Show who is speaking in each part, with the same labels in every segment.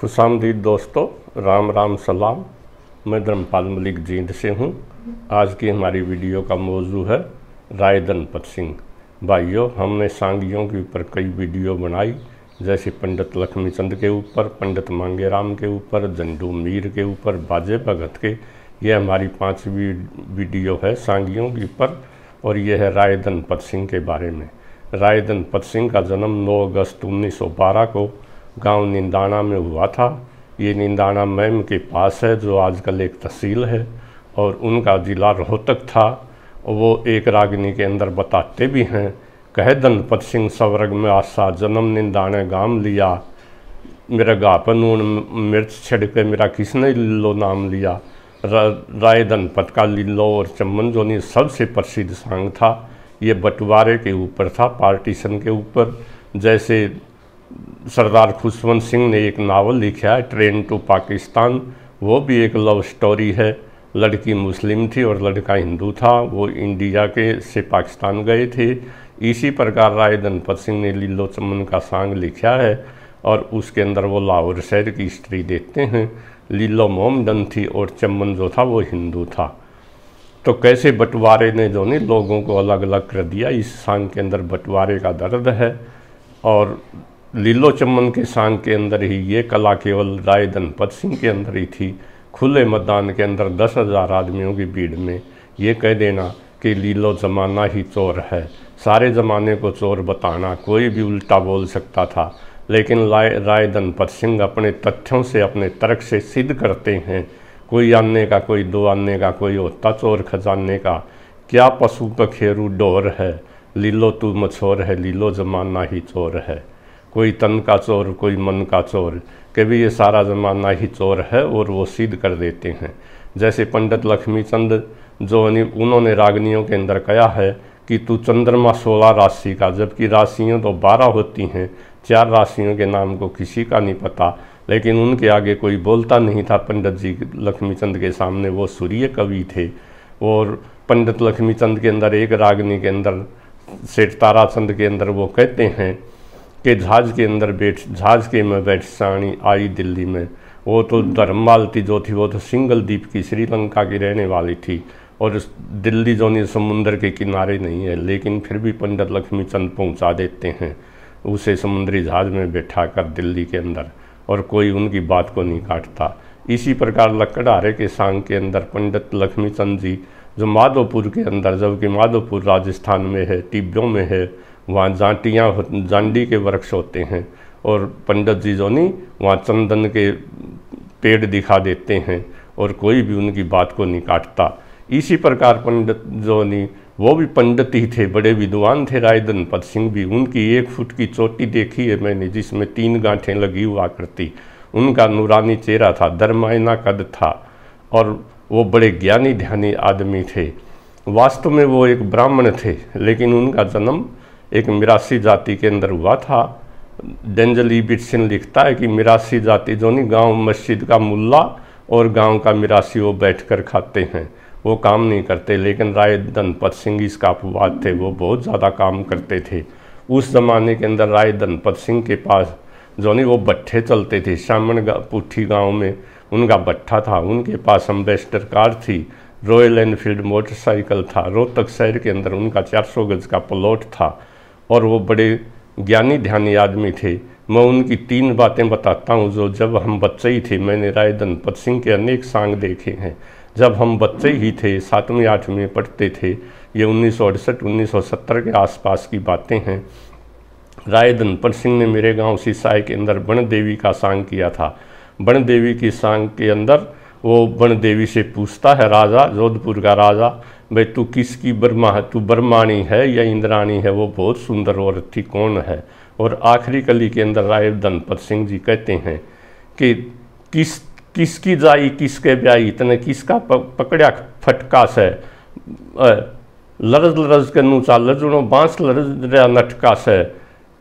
Speaker 1: खुशामदीद दोस्तों, राम राम सलाम। मैं धर्मपाल मलिक जींद से हूँ। आज की हमारी वीडियो का मौजू है राय धनपत सिंह। भाइयों, हमने सांगियों के ऊपर कई वीडियो बनाई, जैसे पंडित लक्ष्मीचंद के ऊपर, पंडित मांगेराम के ऊपर, झंडू मीर के ऊपर, बाजे भगत के। यह हमारी 5वीं वीडियो है सांगियों के ऊपर, और यह है राय धनपत सिंह के बारे में। राय धनपत सिंह का जन्म 9 अगस्त 1912 को गांव निंदाना में हुआ था। ये निंदाना मैम के पास है, जो आजकल एक तहसील है, और उनका जिला रोहतक था। वो एक रागनी के अंदर बताते भी हैं, कहे धनपत सिंह स्वर्ग में आशा, जन्म निंदाने गाम लिया, मेरा गापन नून मिर्च छिड़ के मेरा किसने लीलो नाम लिया। राय धनपत का लीलो और चम्मन जोनी सबसे प्रसिद्ध सांग था। ये बंटवारे के ऊपर था, पार्टीशन के ऊपर। जैसे सरदार खुशवंत सिंह ने एक नावल लिखा है ट्रेन टू पाकिस्तान, वो भी एक लव स्टोरी है। लड़की मुस्लिम थी और लड़का हिंदू था, वो इंडिया के से पाकिस्तान गए थे। इसी प्रकार राय धनपत सिंह ने लीलो चमन का सांग लिखा है, और उसके अंदर वो लाहौर शहर की हिस्ट्री देखते हैं। लीलो मोमडन थी और चमन जो था वो हिंदू था। तो कैसे बंटवारे ने जो नहीं लोगों को अलग अलग कर दिया, इस सांग के अंदर बंटवारे का दर्द है। और लीलो चमन के सांग के अंदर ही ये कला केवल राय धनपत सिंह के अंदर ही थी। खुले मैदान के अंदर 10,000 आदमियों की भीड़ में ये कह देना कि लीलो ज़माना ही चोर है, सारे ज़माने को चोर बताना, कोई भी उल्टा बोल सकता था। लेकिन राय धनपत सिंह अपने तथ्यों से, अपने तर्क से सिद्ध करते हैं, कोई आने का, कोई दो आने का, कोई होता चोर खजाने का। क्या पशु पखेरू डोर है, लीलो तू मछोर है, लीलो ज़माना ही चोर है। कोई तन का चोर, कोई मन का चोर, कि भी ये सारा ज़माना ही चोर है, और वो सिद्ध कर देते हैं। जैसे पंडित लक्ष्मीचंद जो उन्होंने रागनियों के अंदर कहा है कि तू चंद्रमा 16 राशि का, जबकि राशियाँ तो 12 होती हैं। 4 राशियों के नाम को किसी का नहीं पता, लेकिन उनके आगे कोई बोलता नहीं था। पंडित जी लक्ष्मीचंद के सामने वो सूर्य कवि थे। और पंडित लक्ष्मीचंद के अंदर एक रागनी के अंदर सेठ ताराचंद के अंदर वो कहते हैं कि जहाज के में बैठ साणी आई दिल्ली में। वो तो धर्ममालती जो थी वो तो सिंगल द्वीप की, श्रीलंका की रहने वाली थी, और दिल्ली जो नहीं समुंदर के किनारे नहीं है, लेकिन फिर भी पंडित लक्ष्मीचंद पहुंचा देते हैं उसे समुद्री जहाज में बैठा कर दिल्ली के अंदर, और कोई उनकी बात को नहीं काटता। इसी प्रकार लकड़हारे के सांग के अंदर पंडित लक्ष्मीचंद जी जो माधोपुर के अंदर, जबकि माधोपुर राजस्थान में है, टिब्बों में है, वहाँ जांडी के वृक्ष होते हैं, और पंडित जी जो नहीं वहाँ चंदन के पेड़ दिखा देते हैं, और कोई भी उनकी बात को नहीं काटता। इसी प्रकार पंडित जो नहीं वो भी पंडित ही थे, बड़े विद्वान थे। राय धनपत सिंह भी, उनकी 1 फुट की चोटी देखी है मैंने, जिसमें 3 गांठें लगी हुआ करती। उनका नूरानी चेहरा था, दरमाइना कद था, और वो बड़े ज्ञानी ध्यानी आदमी थे। वास्तव में वो एक ब्राह्मण थे, लेकिन उनका जन्म एक मिरासी जाति के अंदर हुआ था। डेंजली बिटसिन लिखता है कि मिरासी जाति जो नहीं, गांव मस्जिद का मुल्ला और गांव का मिरासी वो बैठकर खाते हैं, वो काम नहीं करते। लेकिन राय धनपत सिंह इसका अपवाद थे, वो बहुत ज़्यादा काम करते थे। उस ज़माने के अंदर राय धनपत सिंह के पास जो नहीं वो भट्ठे चलते थे। शामन पुठी गाँव में उनका भट्ठा था, उनके पास एम्बेसडर कार थी, रॉयल एनफील्ड मोटरसाइकिल था, रोहतक शहर के अंदर उनका 400 गज का प्लॉट था, और वो बड़े ज्ञानी ध्यानी आदमी थे। मैं उनकी 3 बातें बताता हूँ जो जब हम बच्चे ही थे, मैंने राय धनपत सिंह के अनेक सांग देखे हैं। जब हम बच्चे ही थे, 7वीं 8वीं पढ़ते थे, ये 1968-1970 के आसपास की बातें हैं। राय धनपत सिंह ने मेरे गांव सिसाई के अंदर बन देवी का सांग किया था। बन देवी की सांग के अंदर वो बन देवी से पूछता है राजा, जोधपुर का राजा, भाई तू किसकी बर्मा है, तू बर्मानी है या इंद्राणी है, वो बहुत सुंदर औरत थी, कौन है। और आखिरी कली के अंदर राय धनपत सिंह जी कहते हैं कि किसकी जाई किसके ब्याई, इतने किसका पकड़िया फटका से, लरज लरज के नूचा लजुणो बांस लरज रहा नटका से,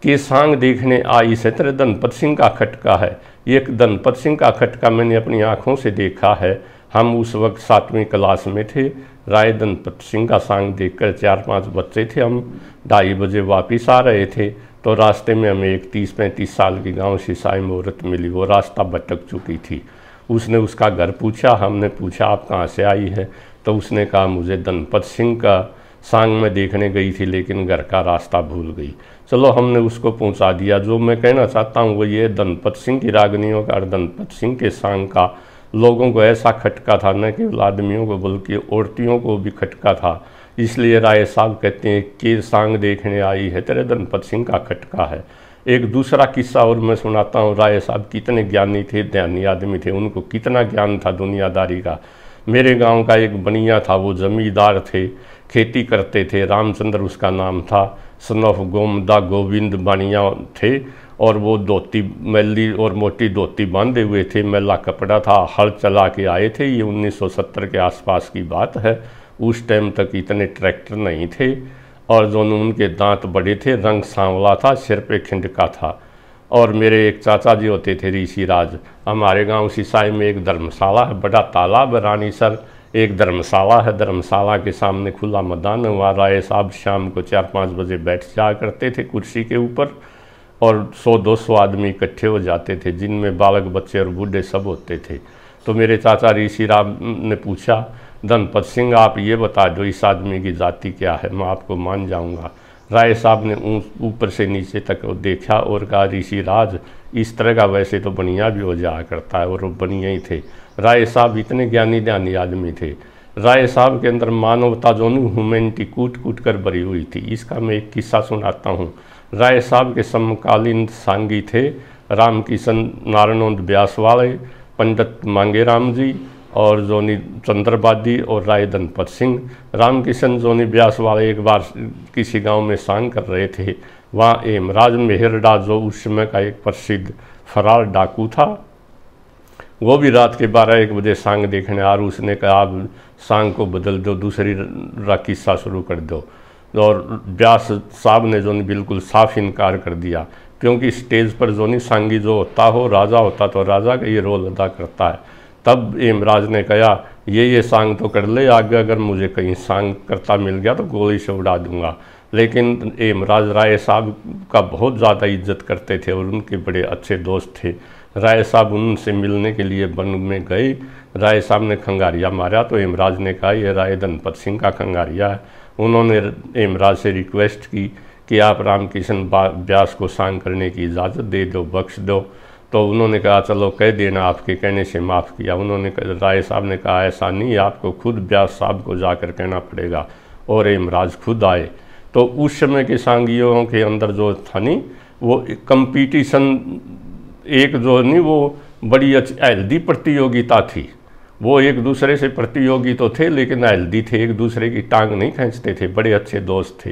Speaker 1: कि सांग देखने आई से तेरे धनपत सिंह का खटका है। ये धनपत सिंह का खटका मैंने अपनी आँखों से देखा है। हम उस वक्त 7वीं क्लास में थे। राय धनपत सिंह का सांग देखकर 4-5 बच्चे थे हम, 2:30 बजे वापिस आ रहे थे, तो रास्ते में हमें एक 30-35 साल की गांव सिसाई में औरत मिली। वो रास्ता भटक चुकी थी। उसने उसका घर पूछा, हमने पूछा आप कहाँ से आई है, तो उसने कहा मुझे धनपत सिंह का सांग में देखने गई थी लेकिन घर का रास्ता भूल गई। चलो हमने उसको पहुंचा दिया। जो मैं कहना चाहता हूं वो ये, धनपत सिंह की रागनियों का और धनपत सिंह के सांग का लोगों को ऐसा खटका था, न केवल आदमियों को बल्कि औरतियों को भी खटका था। इसलिए राय साहब कहते हैं कि सांग देखने आई है तेरे धनपत सिंह का खटका है। एक दूसरा किस्सा और मैं सुनाता हूँ। राय साहब कितने ज्ञानी थे, ध्यानी आदमी थे, उनको कितना ज्ञान था दुनियादारी का। मेरे गांव का एक बनिया था, वो जमींदार थे, खेती करते थे, रामचंद्र उसका नाम था, सन ऑफ गोमदा गोविंद बनिया थे। और वो धोती मैली और मोटी धोती बांधे हुए थे, मैला कपड़ा था, हल चला के आए थे। ये 1970 के आसपास की बात है। उस टाइम तक इतने ट्रैक्टर नहीं थे और दोनों उनके दांत बड़े थे, रंग सांवला था, सिर पे खिंडका था। और मेरे एक चाचा जी होते थे ऋषि राज। हमारे गांव सिसाई में एक धर्मशाला है, बड़ा तालाब है, रानीसर एक धर्मशाला है। धर्मशाला के सामने खुला मैदान है। वहाँ राय साहब शाम को 4-5 बजे बैठ जाया करते थे कुर्सी के ऊपर और 100-200 आदमी इकट्ठे हो जाते थे, जिनमें बालक बच्चे और बूढ़े सब होते थे। तो मेरे चाचा ऋषि राम ने पूछा, धनपत सिंह आप ये बता दो इस आदमी की जाति क्या है, मैं आपको मान जाऊंगा। राय साहब ने ऊपर से नीचे तक देखा और कहा, ऋषि राज इस तरह का वैसे तो बनिया भी हो जाया करता है, और वो बनिया ही थे। राय साहब इतने ज्ञानी ध्यानी आदमी थे। राय साहब के अंदर मानवता जो नहीं, ह्यूमैनिटी कूट कूट कर भरी हुई थी। इसका मैं एक किस्सा सुनाता हूँ। राय साहब के समकालीन सांगी थे रामकिशन नारायण व्यास वाले, पंडित मांगेराम जी और जोनी चंद्रबादी और राय धनपत सिंह। रामकिशन जोनी व्यास वाले एक बार किसी गांव में सांग कर रहे थे। वहाँ हेमराज मेहरडा जो उस समय का एक प्रसिद्ध फरार डाकू था, वो भी रात के 12-1 बजे सांग देखने आ, उसने कहा आप सांग को बदल दो, दूसरी किस्सा शुरू कर दो। और व्यास साहब ने जो बिल्कुल साफ इनकार कर दिया, क्योंकि स्टेज पर जो सांगी जो होता हो राजा होता तो राजा का ये रोल अदा करता है। तब हेमराज ने कहा ये सांग तो कर ले, आगे अगर मुझे कहीं सांग करता मिल गया तो गोली से उड़ा दूंगा। लेकिन हेमराज राय साहब का बहुत ज़्यादा इज्जत करते थे और उनके बड़े अच्छे दोस्त थे। राय साहब उनसे मिलने के लिए वन में गए। राय साहब ने खंगारिया मारा तो हेमराज ने कहा ये राय धनपत सिंह का खंगारिया है। उन्होंने हेमराज से रिक्वेस्ट की कि आप रामकिशन व्यास को सांग करने की इजाज़त दे दो, बख्श दो। तो उन्होंने कहा चलो कह देना, आपके कहने से माफ़ किया। उन्होंने राय साहब ने कहा ऐसा नहीं, आपको खुद व्यास साहब को जाकर कहना पड़ेगा। और हेमराज खुद आए। तो उस समय के सांगियों के अंदर जो था नहीं, वो कंपटीशन एक जो नहीं, वो बड़ी अच्छी हेल्दी प्रतियोगिता थी। वो एक दूसरे से प्रतियोगी तो थे लेकिन हेल्दी थे, एक दूसरे की टांग नहीं खींचते थे, बड़े अच्छे दोस्त थे।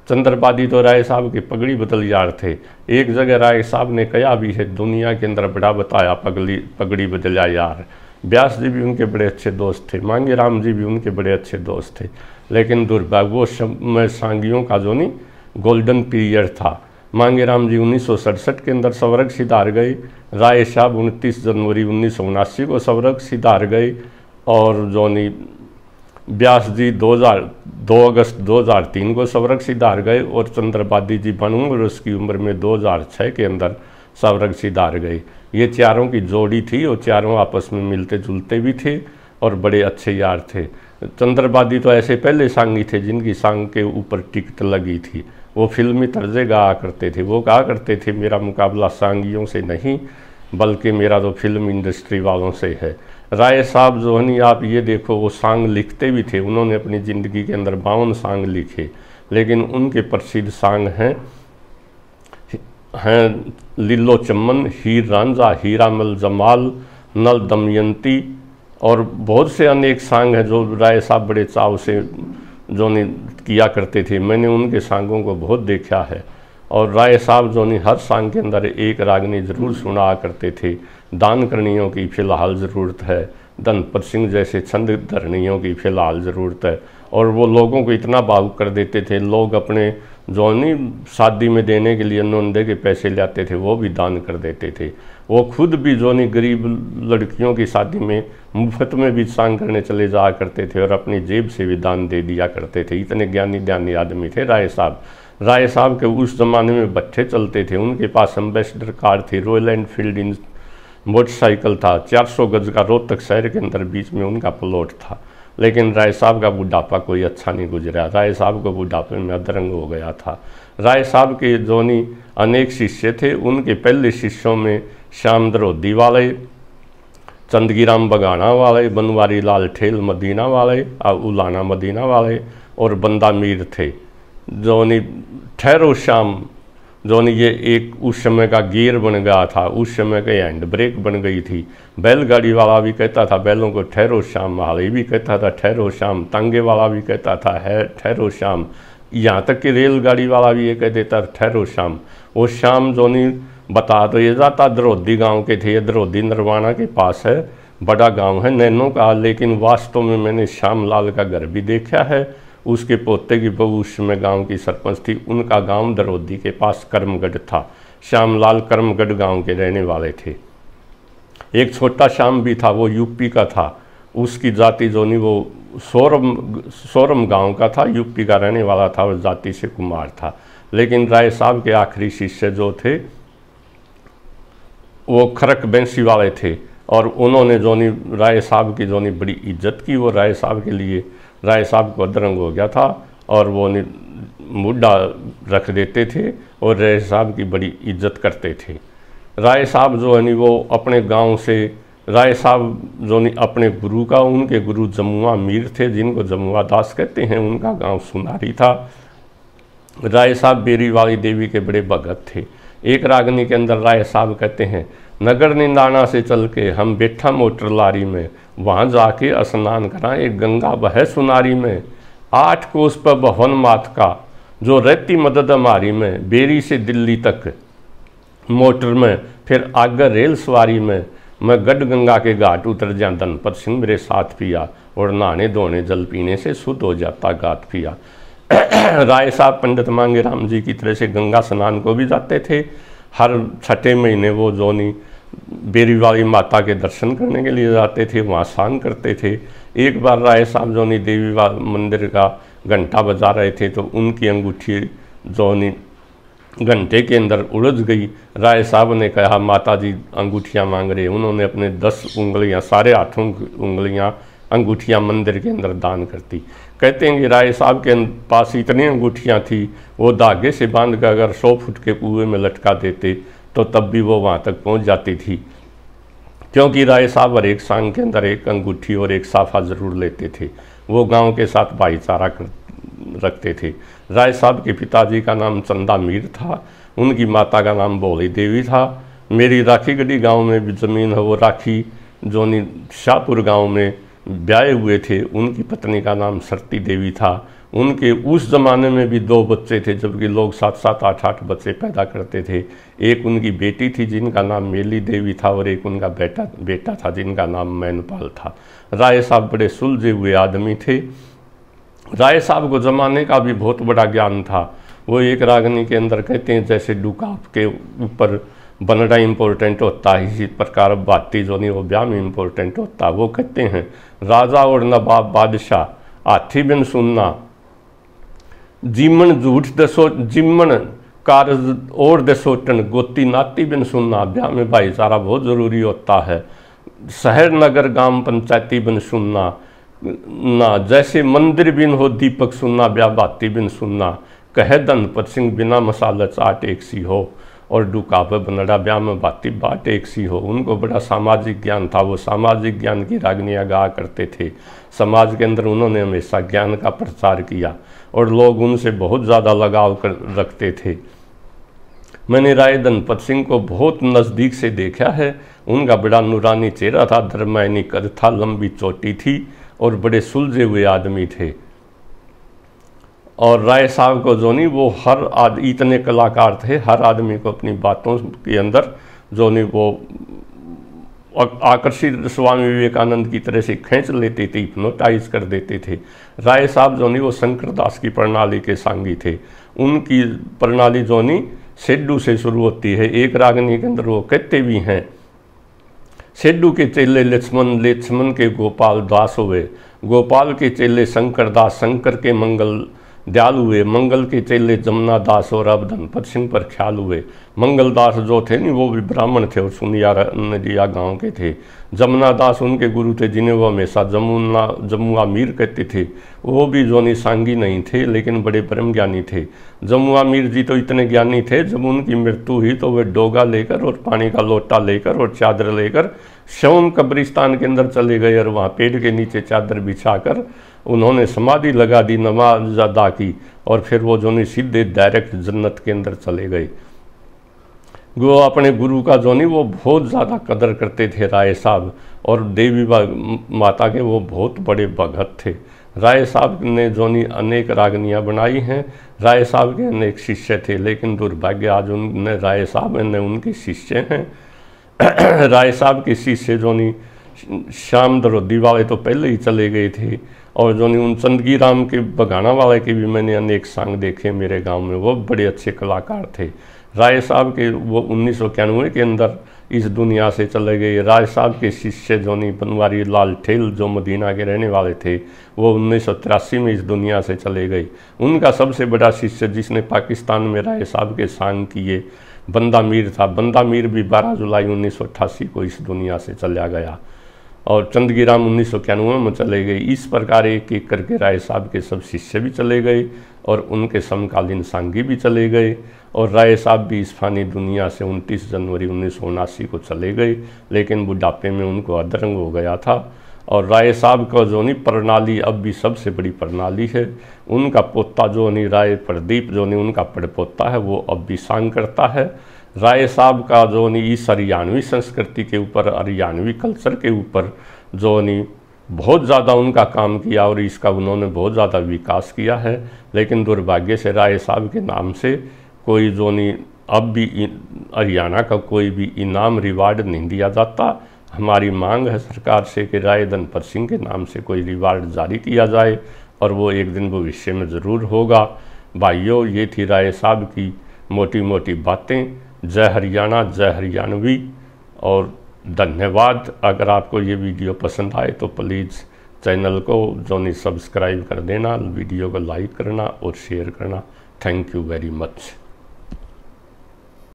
Speaker 1: चंद्रबादी तो राय साहब के पगड़ी बदल यार थे। एक जगह राय साहब ने कहा भी है दुनिया के अंदर बड़ा बताया पगड़ी बदला यार। व्यास जी भी उनके बड़े अच्छे दोस्त थे, मांगेराम जी भी उनके बड़े अच्छे दोस्त थे। लेकिन दुर्भाग्यवश में सांगियों का जो नहीं गोल्डन पीरियड था। मांगेराम जी 1967 के अंदर स्वर्ग सिधार गए। राय साहब 29 जनवरी 1979 को स्वर्ग सिधार गए। और जोनी व्यास जी 2 अगस्त 2003 को स्वर्ग सिधार गए। और चंद्रबादी जी 92 वर्ष की उम्र में 2006 के अंदर स्वर्ग सिधार गए। ये चारों की जोड़ी थी और चारों आपस में मिलते जुलते भी थे और बड़े अच्छे यार थे। चंद्रबादी तो ऐसे पहले सांगी थे जिनकी सांग के ऊपर टिकट लगी थी। वो फिल्मी तर्जे गाया करते थे। वो कहा करते थे मेरा मुकाबला सांगियों से नहीं बल्कि मेरा तो फिल्म इंडस्ट्री वालों से है। राय साहब जो है आप ये देखो, वो सांग लिखते भी थे। उन्होंने अपनी ज़िंदगी के अंदर 52 सांग लिखे, लेकिन उनके प्रसिद्ध सांग हैं लिल्लो चम्मन, हीर रांझा, हीरामल जमाल, नल दमयंती और बहुत से अनेक सांग हैं जो राय साहब बड़े चाव से जो किया करते थे। मैंने उनके सांगों को बहुत देखा है। और राय साहब जो हर सांग के अंदर एक रागनी ज़रूर सुना करते थे। दान करनियों की फ़िलहाल ज़रूरत है, धनपत सिंह जैसे छंद धरनियों की फ़िलहाल ज़रूरत है। और वो लोगों को इतना भावुक कर देते थे, लोग अपने जो नहीं शादी में देने के लिए नोंदे के पैसे लाते थे वो भी दान कर देते थे। वो खुद भी जो नहीं गरीब लड़कियों की शादी में मुफ्त में भी सांग करने चले जाया करते थे और अपनी जेब से भी दान दे दिया करते थे। इतने ज्ञानी ध्यानी आदमी थे राय साहब। राय साहब के उस ज़माने में भट्ठे चलते थे, उनके पास एम्बेसडर कार थी, रॉयल एनफील्ड इन मोटरसाइकिल था, 400 गज का रोहतक शहर के अंदर बीच में उनका प्लॉट था। लेकिन राय साहब का बुढ़ापा कोई अच्छा नहीं गुजरा, राय साहब को बुढ़ापे में अधरंग हो गया था। राय साहब के जोनी अनेक शिष्य थे, उनके पहले शिष्यों में श्याम द्रोधी वाले, चंदगीराम बगाना वाले, बनवारी लाल ठेल मदीना वाले, उलाना मदीना वाले और बंदा मीर थे। जोनी ठहरो श्याम जोनी ये एक उस समय का गियर बन गया था, उस समय का हैंड ब्रेक बन गई थी। बैलगाड़ी वाला भी कहता था बैलों को ठहरो श्याम, हाली भी कहता था ठहरो श्याम, तांगे वाला भी कहता था है ठहरो श्याम, यहाँ तक कि रेलगाड़ी वाला भी ये कह देता ठहरो श्याम। वो श्याम जोनी बता तो ये जाता द्रोधी गांव के थे, ये द्रोधी नरवाना के पास है, बड़ा गांव है नैनों का, लेकिन वास्तव में मैंने श्याम लाल का घर भी देखा है। उसके पोते की बहू उस समय गाँव की सरपंच थी, उनका गांव द्रोधी के पास करमगढ़ था। श्याम लाल करमगढ़ गाँव के रहने वाले थे। एक छोटा श्याम भी था, वो यूपी का था, उसकी जाति जोनी वो सोरम गांव का था, यूपी का रहने वाला था और जाति से कुमार था। लेकिन राय साहब के आखिरी शिष्य जो थे वो खरक बैंसी वाले थे और उन्होंने जोनी राय साहब की जोनी बड़ी इज्जत की। वो राय साहब के लिए राय साहब को अधरंग हो गया था और वो मुड्ढा रख देते थे और राय साहब की बड़ी इज्जत करते थे। राय साहब जो है वो अपने गांव से राय साहब जो अपने गुरु का, उनके गुरु जमुआ मीर थे जिनको जमुआ दास कहते हैं, उनका गांव सुनारी था। राय साहब बेरी वाली देवी के बड़े भगत थे। एक रागनी के अंदर राय साहब कहते हैं नगर निंदाना से चल के हम बैठा मोटर लारी में, वहाँ जाके स्नान करा एक गंगा बह सुनारी में, 8 कोस पर भवन मात का जो रहती मदद हमारी में, बेरी से दिल्ली तक मोटर में फिर आगे रेल सवारी में, मैं गढ़ गंगा के घाट उतर जा धनपत सिंह मेरे साथ पिया, और नहाने धोने जल पीने से शुद्ध हो जाता गात पिया। राय साहब पंडित मांगे राम जी की तरह से गंगा स्नान को भी जाते थे। हर 6ठे महीने वो जोनी बेरी वाली माता के दर्शन करने के लिए जाते थे, वहाँ स्नान करते थे। एक बार राय साहब जोनी देवी मंदिर का घंटा बजा रहे थे तो उनकी अंगूठी जोनी घंटे के अंदर उलझ गई। राय साहब ने कहा माता जी अंगूठियाँ मांग रहे, उन्होंने अपने 10 उंगलियाँ सारे हाथों की उंगलियाँ अंगूठियाँ मंदिर के अंदर दान करती। कहते हैं कि राय साहब के पास इतनी अंगूठियाँ थी, वो धागे से बांध कर अगर 100 फुट के कुएं में लटका देते तो तब भी वो वहाँ तक पहुँच जाती थी, क्योंकि राय साहब हर एक सांग के अंदर एक अंगूठी और एक साफा ज़रूर लेते थे। वो गांव के साथ भाईचारा रखते थे। राय साहब के पिताजी का नाम चंदा मीर था, उनकी माता का नाम भोली देवी था। मेरी राखीगढ़ी गांव में भी ज़मीन है, वो राखी जोनी शाहपुर गांव में ब्याहे हुए थे, उनकी पत्नी का नाम सरती देवी था। उनके उस ज़माने में भी 2 बच्चे थे, जबकि लोग 7-7, 8-8 बच्चे पैदा करते थे। एक उनकी बेटी थी जिनका नाम मेली देवी था और एक उनका बेटा था जिनका नाम मैनपाल था। राय साहब बड़े सुलझे हुए आदमी थे। राय साहब को ज़माने का भी बहुत बड़ा ज्ञान था। वो एक रागनी के अंदर कहते हैं जैसे डुकाप के ऊपर बनड़ा इम्पोर्टेंट होता है, इसी प्रकार बाती जो नहीं वो ब्याह में इम्पोर्टेंट होता है। वो कहते हैं राजा और नवाब बादशाह हाथी बिन सुनना, जीमन झूठ दसो जिमन कारज और दसोटन, गोती नाती बिन सुनना। ब्याह में भाईचारा बहुत ज़रूरी होता है। शहर नगर गांव पंचायती बिन सुनना ना, जैसे मंदिर बिन हो दीपक सुनना, ब्याह बाती बिन सुनना। कहे धनपत सिंह बिना मसाला चाट एक सी हो, और डुकावे बनड़ा ब्याह में बाती बाट एक सी हो। उनको बड़ा सामाजिक ज्ञान था, वो सामाजिक ज्ञान की रागनियाँ गाया करते थे। समाज के अंदर उन्होंने हमेशा ज्ञान का प्रचार किया और लोग उनसे बहुत ज़्यादा लगाव रखते थे। मैंने राय धनपत सिंह को बहुत नज़दीक से देखा है। उनका बड़ा नूरानी चेहरा था, दरमियानी कद था, लंबी चोटी थी और बड़े सुलझे हुए आदमी थे। और राय साहब को जो नहीं वो इतने कलाकार थे, हर आदमी को अपनी बातों के अंदर जो नहीं वो आकर्षित स्वामी विवेकानंद की तरह से खींच लेते थे, हिप्नोटाइज कर देते थे। राय साहब जो नहीं वो शंकर दास की प्रणाली के सांगी थे। उनकी प्रणाली जो नहीं सेड्डू से शुरू होती है। एक रागनी के अंदर वो कहते भी हैं सेड्डू के चेले लक्ष्मण, लक्ष्मण के गोपाल दास हुए, गोपाल के चेले शंकर दास, शंकर के मंगल दयाल हुए। मंगल के चेले जमुना दास और अब धनपत सिंह पर ख्याल हुए। मंगल दास जो थे नहीं वो भी ब्राह्मण थे और सुनिया गांव के थे। जमुना दास उनके गुरु थे जिन्हें वो हमेशा जमुआ मीर कहते थे। वो भी जोनी सांगी नहीं थे लेकिन बड़े परम ज्ञानी थे। जमुआ मीर जी तो इतने ज्ञानी थे, जब उनकी मृत्यु हुई तो वे डोगा लेकर और पानी का लोटा लेकर और चादर लेकर शवम कब्रिस्तान के अंदर चले गए और वहाँ पेड़ के नीचे चादर बिछाकर उन्होंने समाधि लगा दी, नमाज अदा की और फिर वो जो नहीं सीधे डायरेक्ट जन्नत के अंदर चले गए। वो अपने गुरु का जो नहीं वो बहुत ज़्यादा कदर करते थे राय साहब, और देवी माता के वो बहुत बड़े भगत थे। राय साहब ने जो नहीं अनेक रागनियाँ बनाई हैं। राय साहब के अनेक शिष्य थे लेकिन दुर्भाग्य आज उनने राय साहब ने उनके शिष्य हैं। राय साहब के शिष्य जो नहीं श्याम दरोदी वाले तो पहले ही चले गए थे, और जो नहीं उन चंदगी राम के बगाना वाले के भी मैंने अनेक सांग देखे मेरे गांव में, वो बड़े अच्छे कलाकार थे। राय साहब के वो 1991 के अंदर इस दुनिया से चले गए। राय साहब के शिष्य जो नहीं बनवारी लाल ठेल जो मदीना के रहने वाले थे वो 1983 में इस दुनिया से चले गए। उनका सबसे बड़ा शिष्य जिसने पाकिस्तान में राय साहब के सांग किए बंदा मीर था। बंदा मीर भी 12 जुलाई 1988 को इस दुनिया से चला गया, और चंदगी राम 1991 में चले गए। इस प्रकार एक एक करके राय साहब के सब शिष्य भी चले गए और उनके समकालीन सांगी भी चले गए, और राय साहब भी इस फानी दुनिया से 29 जनवरी 1979 को चले गए, लेकिन बुढ़ापे में उनको अधरंग हो गया था। और राय साहब का जो नहीं प्रणाली अब भी सबसे बड़ी प्रणाली है। उनका पोता जो नहीं राय प्रदीप जो नहीं उनका पड़पोता है वो अब भी सांग करता है। राय साहब का जो नहीं इस हरियाणवी संस्कृति के ऊपर, हरियाणवी कल्चर के ऊपर जो नहीं बहुत ज़्यादा उनका काम किया और इसका उन्होंने बहुत ज़्यादा विकास किया है। लेकिन दुर्भाग्य से राय साहब के नाम से कोई जो नहीं अब भी हरियाणा का कोई भी इनाम रिवार्ड नहीं दिया जाता। हमारी मांग है सरकार से कि राय धनपत सिंह के नाम से कोई रिवार्ड जारी किया जाए, और वो एक दिन भविष्य में ज़रूर होगा। भाइयों, ये थी राय साहब की मोटी मोटी बातें। जय हरियाणा, जय हरियाणवी, और धन्यवाद। अगर आपको ये वीडियो पसंद आए तो प्लीज़ चैनल को जो नहीं सब्सक्राइब कर देना, वीडियो को लाइक करना और शेयर करना। Thank you very much.